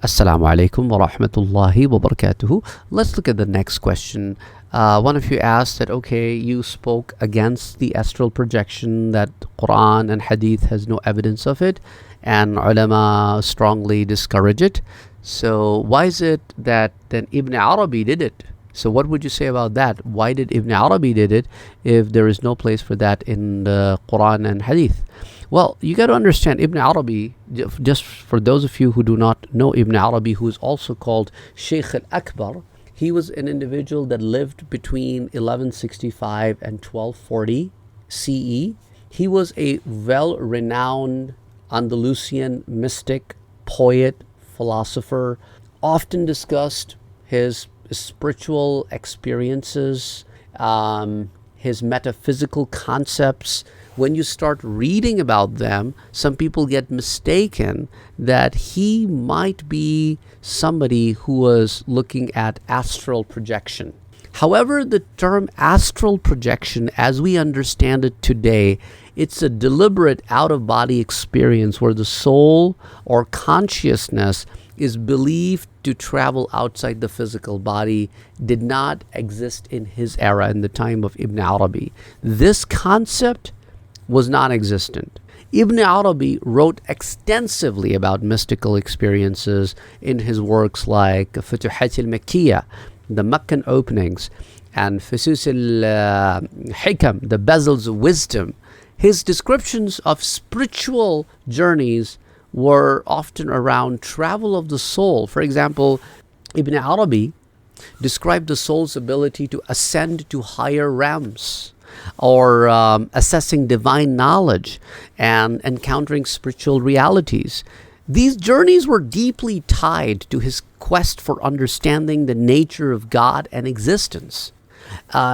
Assalamu alaikum wa rahmatullahi wa barakatuhu. Let's look at the next question. One of you asked that, okay, you spoke against the astral projection, that Quran and Hadith has no evidence of it, and ulama strongly discourage it. So why is it that then Ibn Arabi did it? So what would you say about that? Why did Ibn Arabi did it if there is no place for that in the Quran and Hadith? Well, you got to understand Ibn Arabi, just for those of you who do not know Ibn Arabi, who is also called Sheikh al-Akbar, he was an individual that lived between 1165 and 1240 CE. He was a well-renowned Andalusian mystic, poet, philosopher, often discussed his spiritual experiences, his metaphysical concepts. When you start reading about them, some people get mistaken that he might be somebody who was looking at astral projection. However, the term astral projection, as we understand it today, it's a deliberate out-of-body experience where the soul or consciousness is believed to travel outside the physical body, did not exist in his era, in the time of Ibn Arabi. This concept was non-existent. Ibn Arabi wrote extensively about mystical experiences in his works like Futuhat al-Makkiyah, the Meccan openings, and Fusus al-Hikam, the bezels of wisdom. His descriptions of spiritual journeys were often around travel of the soul. For example, Ibn Arabi described the soul's ability to ascend to higher realms, or assessing divine knowledge and encountering spiritual realities. These journeys were deeply tied to his quest for understanding the nature of God and existence.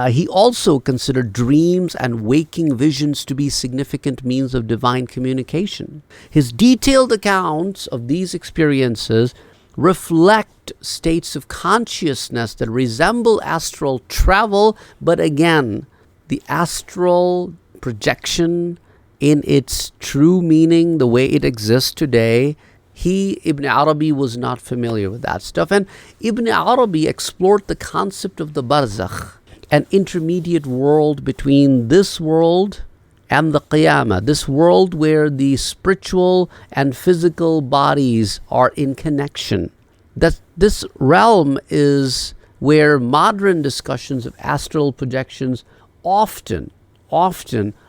He also considered dreams and waking visions to be significant means of divine communication. His detailed accounts of these experiences reflect states of consciousness that resemble astral travel, but again, the astral projection in its true meaning, the way it exists today, Ibn Arabi was not familiar with that stuff. And Ibn Arabi explored the concept of the barzakh, an intermediate world between this world and the Qiyamah, this world where the spiritual and physical bodies are in connection. That this realm is where modern discussions of astral projections often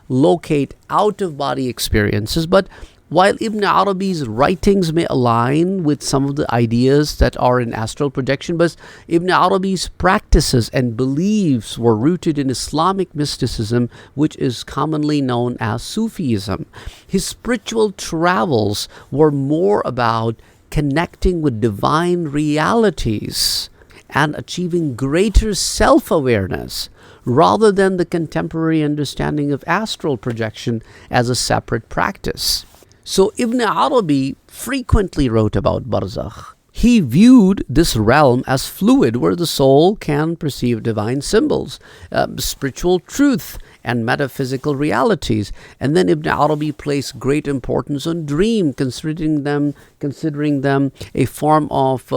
locate out-of-body experiences. But while Ibn Arabi's writings may align with some of the ideas that are in astral projection, but Ibn Arabi's practices and beliefs were rooted in Islamic mysticism, which is commonly known as Sufism. His spiritual travels were more about connecting with divine realities and achieving greater self-awareness, rather than the contemporary understanding of astral projection as a separate practice. So Ibn Arabi frequently wrote about barzakh. He viewed this realm as fluid, where the soul can perceive divine symbols, spiritual truth, and metaphysical realities. And then Ibn Arabi placed great importance on dream, considering them a form of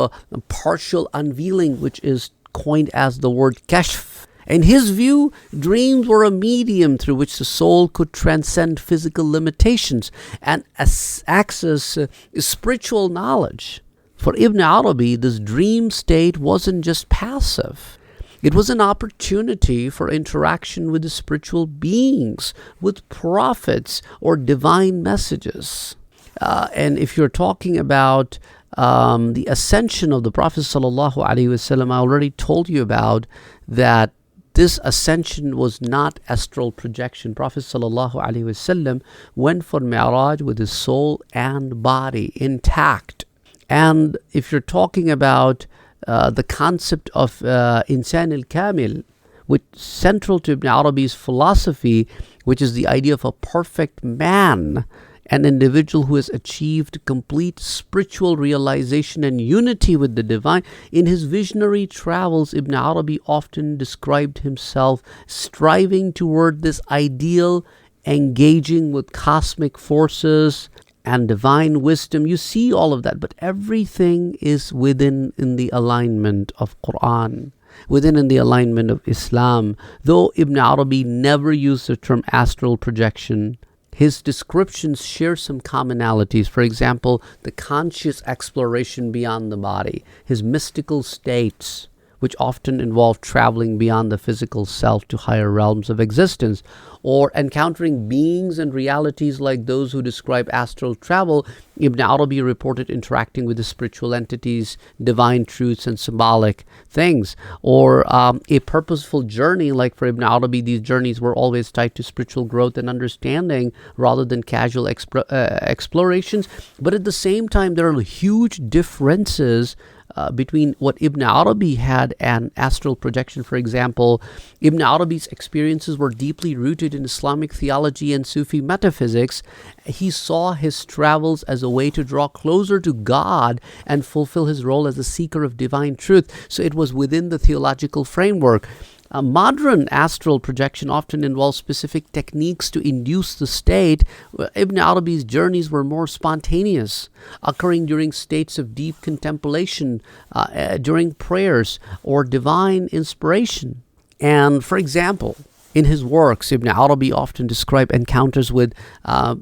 partial unveiling, which is coined as the word kashf. In his view, dreams were a medium through which the soul could transcend physical limitations and access spiritual knowledge. For Ibn Arabi, this dream state wasn't just passive. It was an opportunity for interaction with the spiritual beings, with prophets or divine messages. And if you're talking about the ascension of the Prophet ﷺ, I already told you about that. This ascension was not astral projection. Prophet ﷺ went for Mi'raj with his soul and body intact. And if you're talking about the concept of Insan al-Kamil, which is central to Ibn Arabi's philosophy, which is the idea of a perfect man, an individual who has achieved complete spiritual realization and unity with the divine. In his visionary travels, Ibn Arabi often described himself striving toward this ideal, engaging with cosmic forces and divine wisdom. You see all of that, but everything is within in the alignment of Quran, within in the alignment of Islam. Though Ibn Arabi never used the term astral projection, his descriptions share some commonalities. For example, the conscious exploration beyond the body, his mystical states, which often involve traveling beyond the physical self to higher realms of existence, or encountering beings and realities like those who describe astral travel. Ibn Arabi reported interacting with the spiritual entities, divine truths, and symbolic things. Or a purposeful journey, like for Ibn Arabi, these journeys were always tied to spiritual growth and understanding rather than casual explorations. But at the same time, there are huge differences between what Ibn Arabi had and astral projection. For example, Ibn Arabi's experiences were deeply rooted in Islamic theology and Sufi metaphysics. He saw his travels as a way to draw closer to God and fulfill his role as a seeker of divine truth. So it was within the theological framework. Modern astral projection often involves specific techniques to induce the state. Ibn Arabi's journeys were more spontaneous, occurring during states of deep contemplation, during prayers, or divine inspiration. And for example, in his works, Ibn Arabi often described encounters with,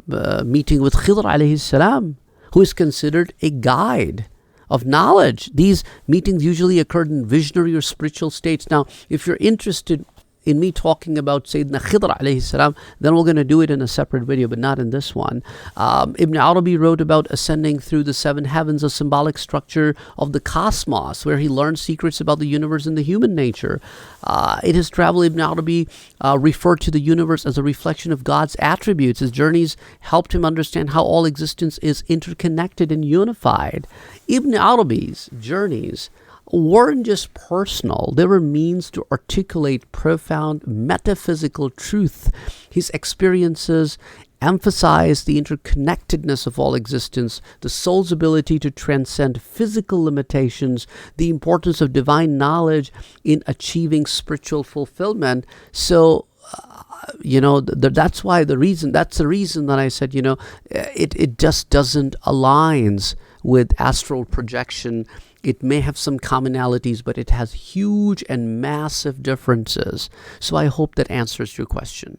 meeting with Qadri alayhi salam, who is considered a guide of knowledge. These meetings usually occurred in visionary or spiritual states. Now, if you're interested in me talking about Sayyidina Qadri alayhi salam, then we're going to do it in a separate video, but not in this one. Ibn Arabi wrote about ascending through the seven heavens, a symbolic structure of the cosmos, where he learned secrets about the universe and the human nature. In his travel, Ibn Arabi referred to the universe as a reflection of God's attributes. His journeys helped him understand how all existence is interconnected and unified. Ibn Arabi's journeys weren't just personal, they were means to articulate profound metaphysical truth. His experiences emphasized the interconnectedness of all existence, the soul's ability to transcend physical limitations, the importance of divine knowledge in achieving spiritual fulfillment. So that's the reason that I said, it just doesn't aligns with astral projection. It may have some commonalities, but it has huge and massive differences. So I hope that answers your question.